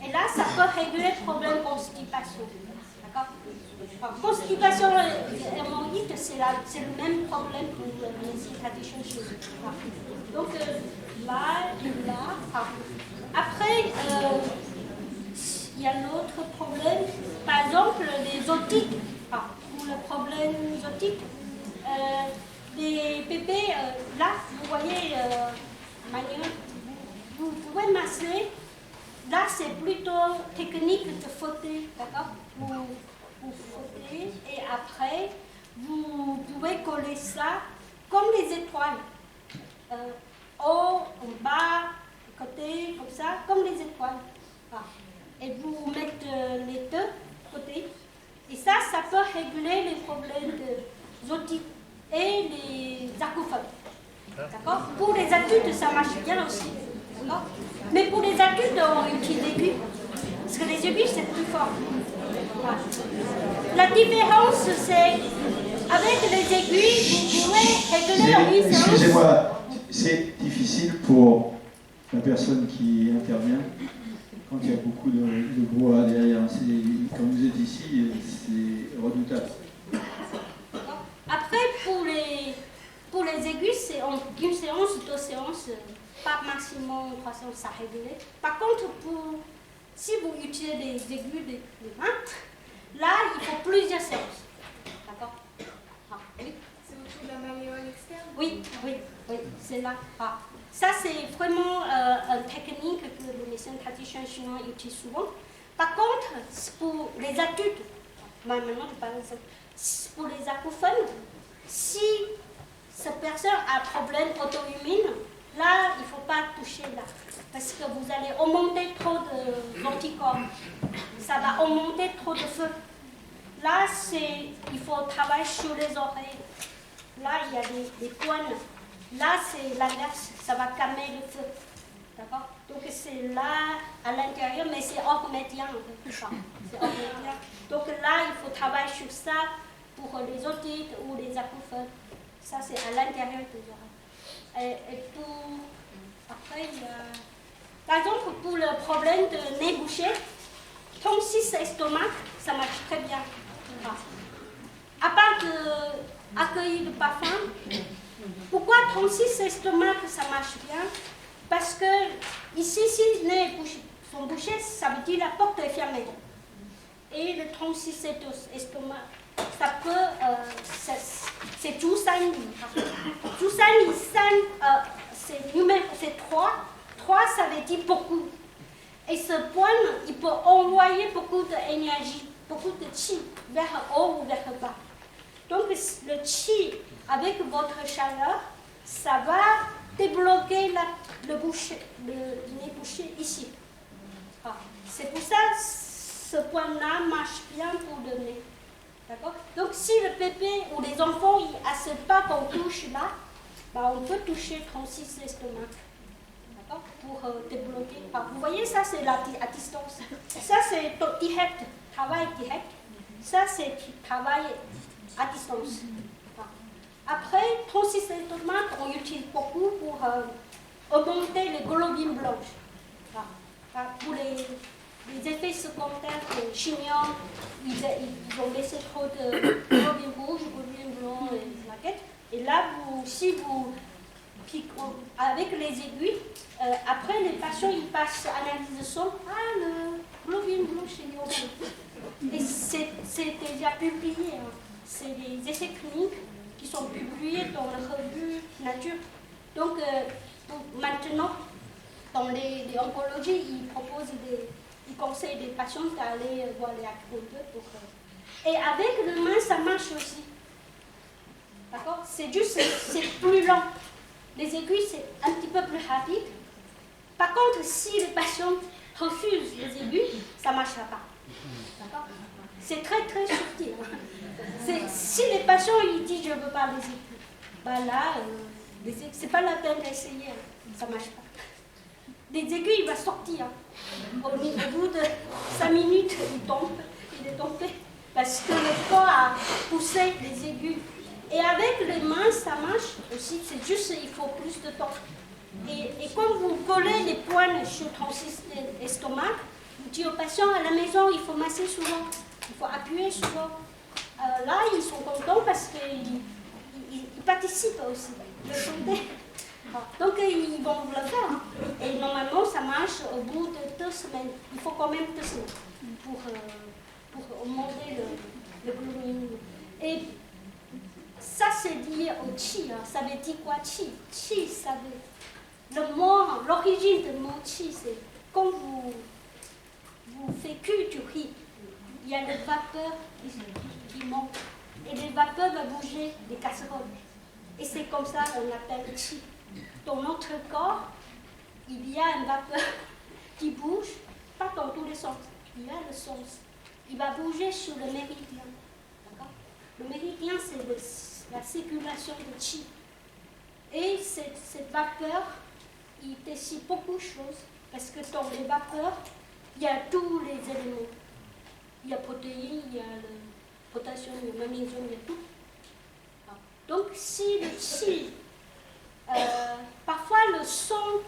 Et là, ça peut régler le problème de constipation. D'accord? Constipation hémorroïde, c'est le même problème pour les irritations chez eux. Donc, là. Après, il y a l'autre problème, par exemple les otites. Pour le problème otique, les bébés, là, vous voyez, vous pouvez masser. Là, c'est plutôt technique de frotter, d'accord? Vous frottez et après, vous pouvez coller ça comme les étoiles. Haut, en bas, côté, comme ça, comme les étoiles. Et vous mettez les deux côtés. Et ça peut régler les problèmes de otite et les acouphènes. D'accord? Pour les adultes, ça marche bien aussi. D'accord? Mais pour les adultes, on utilise des aiguilles. Parce que les aiguilles, c'est plus fort. Voilà. La différence, c'est avec les aiguilles, vous pouvez régler la puissance. Excusez-moi, c'est difficile pour la personne qui intervient quand il y a beaucoup de bois derrière. Quand vous êtes ici, c'est redoutable. Après, pour les aiguilles, c'est en une séance, 2 séances, pas maximum 3 séances, ça règle. Par contre, si vous utilisez des aiguilles de main, là, il faut plusieurs séances. D'accord? Oui. C'est autour de la malléole externe? Oui, c'est là. Ça, c'est vraiment une technique que les médecins traditionnels chinois utilisent souvent. Par contre, pour les adultes, maintenant, pour les acouphènes, si cette personne a un problème auto-immune, là, il ne faut pas toucher là. Parce que vous allez augmenter trop d'anticorps. Ça va augmenter trop de feu. Là, il faut travailler sur les oreilles. Là, il y a des points. Là, c'est l'inverse. Ça va calmer le feu. D'accord? Donc, c'est là, à l'intérieur, mais c'est hors médian. C'est hors médian. Donc, là, il faut travailler sur ça pour les otites ou les acouphènes. Ça, c'est à l'intérieur des oreilles. Et après, il y a... Par exemple, pour le problème de nez bouché, tonsis estomac, ça marche très bien. À part d'accueillir le parfum, pourquoi tonsis estomac, ça marche bien? Parce que ici, si les nez sont bouchés, ça veut dire la porte est fermée. Et le tonsis estomac, ça peut, c'est Jusan. Jusan, c'est 3. 3, ça veut dire beaucoup. Et ce poème, il peut envoyer beaucoup d'énergie, beaucoup de chi vers haut ou vers bas. Donc le chi, avec votre chaleur, ça va débloquer le nez bouché ici. C'est pour ça que ce point-là marche bien pour le nez. D'accord? Donc si le bébé ou les enfants n'acceptent pas qu'on touche là, bah, on peut toucher 36 estomac. D'accord? Pour débloquer. Vous voyez, ça c'est à distance. Ça c'est direct, travail direct. Ça c'est travail à distance. Après, 36 estomac, on utilise beaucoup pour augmenter les globules blanches. Pour les effets secondaires de chignon, ils ont laissé trop de globules rouges, globules blancs et plaquettes. Et là, si vous piquez avec les aiguilles, après les patients ils passent analyse de sang, le globule blanc chignon. Et c'est déjà publié. Hein. C'est des essais cliniques qui sont publiés dans la revue Nature. Donc maintenant, dans les oncologies, ils proposent ils conseillent des patients d'aller voir les acupuncteurs. Et avec le main, ça marche aussi. D'accord? C'est juste, c'est plus lent. Les aiguilles, c'est un petit peu plus rapide. Par contre, si le patient refuse les aiguilles, ça ne marchera pas. D'accord? C'est très très subtil. Si les patients ils disent je ne veux pas les aiguilles, bah là, c'est pas la peine d'essayer, ça ne marche pas. Les aiguilles, il va sortir. Au bout de 5 minutes, il est tombé. Parce que le corps a poussé les aiguilles. Et avec les mains, ça marche aussi. C'est juste il faut plus de temps. Et quand vous collez les poignes sur 36 estomac, vous dites aux patients à la maison, il faut masser souvent. Il faut appuyer souvent. Là, ils sont contents parce qu'ils participent aussi. Le chanter. Donc, ils vont le faire. Et normalement, ça marche au bout de 2 semaines. Il faut quand même 2 semaines pour augmenter le globule. Et ça, c'est lié au chi. Hein. Ça veut dire quoi, chi? Chi, ça veut... L'origine du mot chi, c'est quand vous faites cuire du riz, il y a des vapeurs qui montent. Et les vapeurs vont bouger les casseroles. Et c'est comme ça qu'on appelle chi. Dans notre corps, il y a une vapeur qui bouge, pas dans tous les sens. Il y a le sens. Il va bouger sur le méridien. Le méridien, c'est la circulation de chi. Et cette vapeur, il décide beaucoup de choses. Parce que dans les vapeurs, il y a tous les éléments. Il y a protéines, il y a le potassium, il y a le magnésium, il y a tout. Donc, si le chi... parfois le son,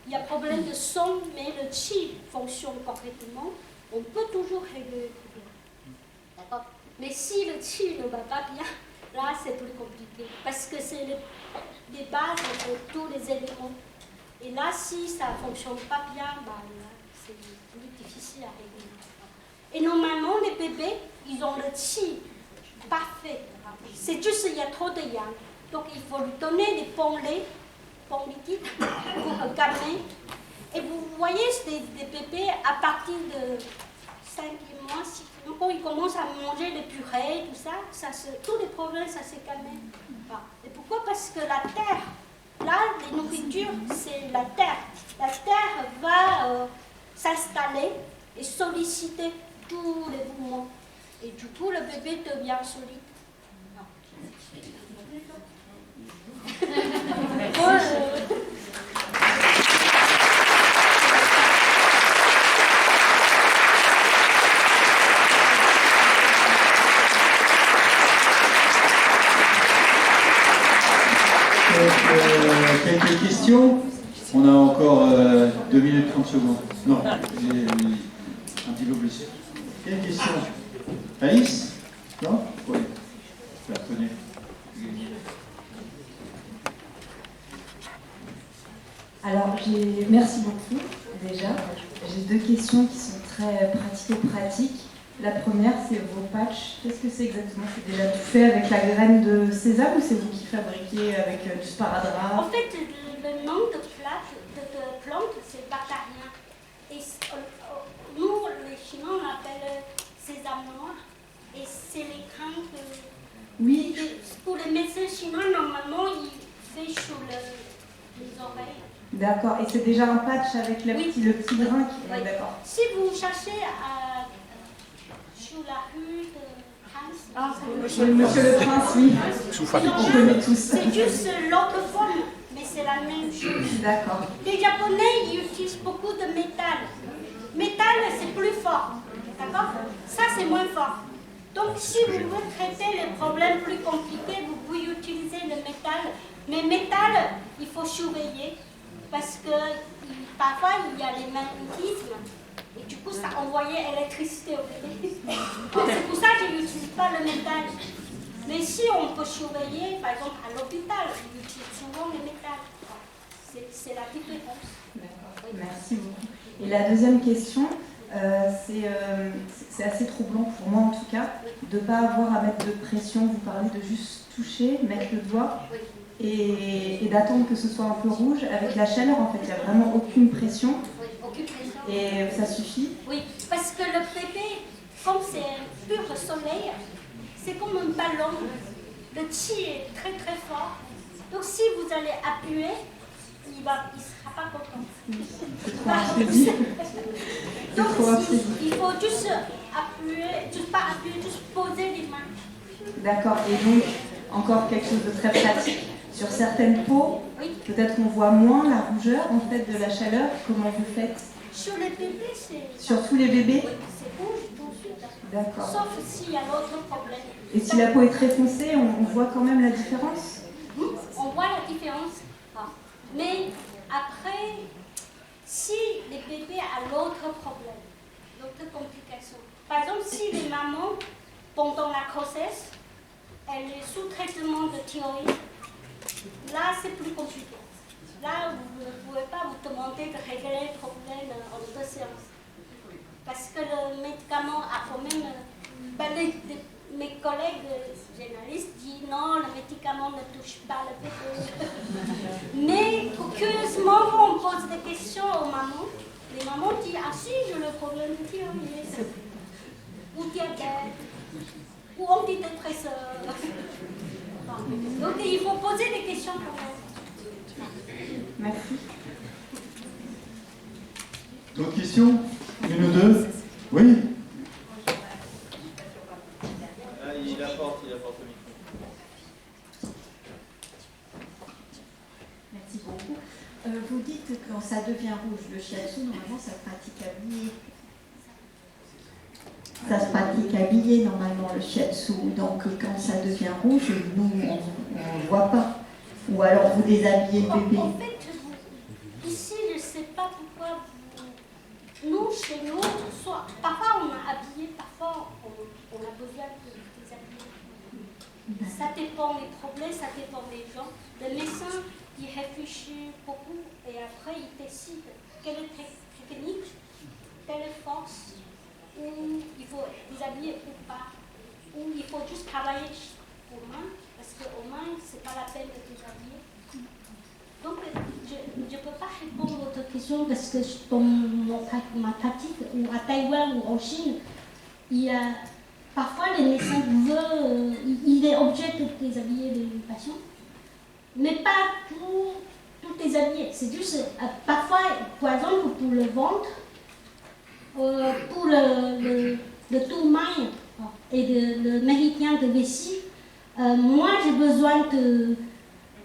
il y a problème de son, mais le chi fonctionne correctement, on peut toujours régler le problème. D'accord? Mais si le chi ne va pas bien, là c'est plus compliqué, parce que c'est les bases de tous les éléments. Et là, si ça ne fonctionne pas bien, bah, c'est plus difficile à régler. Et normalement, les bébés, ils ont le chi parfait. C'est juste qu'il y a trop de yang. Donc il faut lui donner des bons laits, bons liquides pour calmer. Et vous voyez, des bébés à partir de 5 mois, 6 mois, quand ils commencent à manger les purées, tout ça tous les problèmes, ça s'est calmé. Et pourquoi? Parce que la terre, là, les nourritures, c'est la terre. La terre va s'installer et solliciter tous les mouvements. Et du coup, le bébé devient solide. Quelques questions. On a encore 2 minutes 30 secondes. Non, j'ai un petit peu plus. Quelle question? Alice? Non? Oui. Tenez. Alors, merci beaucoup déjà. J'ai 2 questions qui sont très pratico-pratiques. La première, c'est vos patchs. Qu'est-ce que c'est exactement? C'est déjà tout fait avec la graine de sésame ou c'est vous qui fabriquez avec du sparadrap? En fait, le nom de plante, c'est bactarien. Et on appelle sésame noir. Et c'est les grains que... Oui, Pour les médecins chinois, normalement, ils fait sur les oreilles. d'accord. Et c'est déjà un patch avec le Oui. petit grain qui Oui. D'accord. Si vous cherchez sur la rue de France, Monsieur le Prince, oui. On connaît tous. c'est juste l'autre forme, mais c'est la même chose. D'accord. Les Japonais, ils utilisent beaucoup de métal. Métal, c'est plus fort. D'accord? Ça, c'est moins fort. Donc, si vous voulez traiter les problèmes plus compliqués, vous pouvez utiliser le métal. Mais métal, il faut surveiller parce que parfois, il y a les magnétismes. Et du coup, ça envoyait l'électricité au bébé. Donc, c'est pour ça que je n'utilise pas le métal. Mais si on peut surveiller, par exemple, à l'hôpital, ils utilisent souvent le métal. C'est la différence. D'accord. Merci beaucoup. Et la deuxième question, c'est assez troublant pour moi en tout cas, de ne pas avoir à mettre de pression. Vous parlez de juste toucher, mettre le doigt et d'attendre que ce soit un peu rouge. Avec la chaleur, en fait, il n'y a vraiment aucune pression. Oui, aucune pression. Et ça suffit. Oui, parce que le bébé, comme c'est un pur soleil, c'est comme un ballon. Le chi est très très fort. Donc si vous allez appuyer, il ne sera pas content. C'est trop imprévu. Donc trop imprévu. il faut juste appuyer, juste pas appuyer, juste poser les mains. D'accord. Et donc, encore quelque chose de très pratique. Sur certaines peaux, Oui. peut-être qu'on voit moins la rougeur en fait de la chaleur. Comment vous faites? Sur les bébés, c'est... Sur tous les bébés? Oui, c'est rouge tout de suite. D'accord. Sauf s'il y a l'autre problème. Et si la peau est très foncée, on voit quand même la différence? On voit la différence. Ah. Mais après, si les bébés ont l'autre problème, l'autre complication. Par exemple, si les mamans, pendant la grossesse, elles sont sous traitement de thyroïde, là c'est plus compliqué. Là, vous ne pouvez pas vous demander de régler le problème en 2 séances. Parce que le médicament a quand même... mes collègues généralistes disent non, le médicament ne touche pas le bébé. Mais curieusement, quand on pose des questions aux mamans, les mamans disent ah si, j'ai le problème de thyroïde, ou diabète, ou antidépresseur. Donc il faut poser des questions quand même. Merci. D'autres questions? Une ou deux? Oui? Ah, il apporte le micro. Merci beaucoup. Vous dites que quand ça devient rouge, le shiatsu, normalement, ça se pratique habillé. Ça se pratique habillé, normalement, le shiatsu. Donc, quand ça devient rouge, nous, on ne voit pas. Ou alors, vous déshabillez le bébé. En fait, ici, je ne sais pas pourquoi nous, chez nous, parfois on a habillé, parfois on a besoin de déshabiller. Ça dépend des problèmes, ça dépend des gens. Le médecin, il réfléchit beaucoup et après il décide quelle technique, quelle force, où il faut déshabiller ou pas, ou il faut juste travailler aux mains, parce qu'aux mains, ce n'est pas la peine de déshabiller. Donc, je ne peux pas répondre à votre question parce que dans ma pratique, ou à Taïwan ou en Chine, il y a parfois les médecins veulent, il est obligé de déshabiller les patients, mais pas tout déshabiller. C'est juste, parfois, par exemple, pour le ventre, pour le tourmail et le méridien de vessie, moi j'ai besoin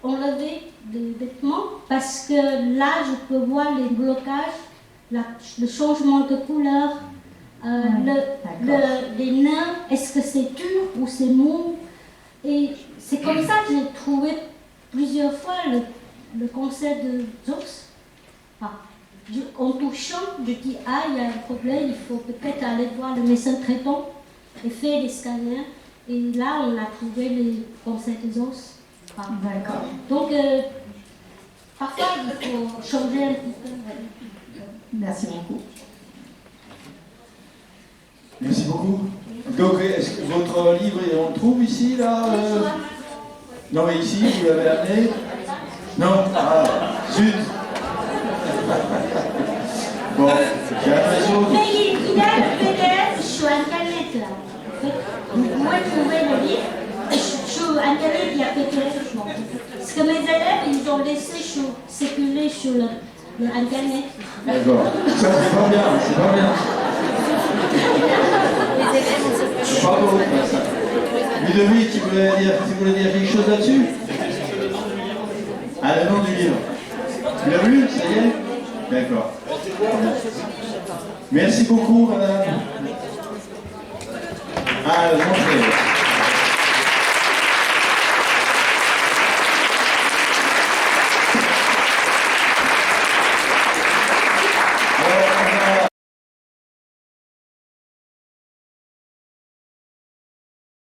d'enlever des vêtements parce que là je peux voir les blocages, le changement de couleur, les nerfs, est-ce que c'est dur ou c'est mou. Et c'est comme ça que j'ai trouvé plusieurs fois le cancer de os. En touchant, je dis ah, il y a un problème, il faut peut-être aller voir le médecin traitant et faire des scanners. Et là, on a trouvé le cancer des os. D'accord. Donc, parfois, il faut changer un petit peu. Merci beaucoup. Merci beaucoup. Donc, est-ce que votre livre, on le trouve ici, là Non, mais ici, vous l'avez amené? Non? Ah, zut. Bon, j'ai l'impression... Mais il y a le PDF Moi, je trouvais le livre, sur Internet, il y a fait téléchargement. Parce que mes élèves, ils ont laissé circuler sur le Internet. D'accord. Ça, c'est pas bien, c'est pas bien. C'est pas beau, ça. Ludovic, tu voulais dire quelque chose là-dessus? Ah, le nom du livre. Tu l'as vu, ça y est? D'accord. Merci beaucoup, madame. Ah, montrez.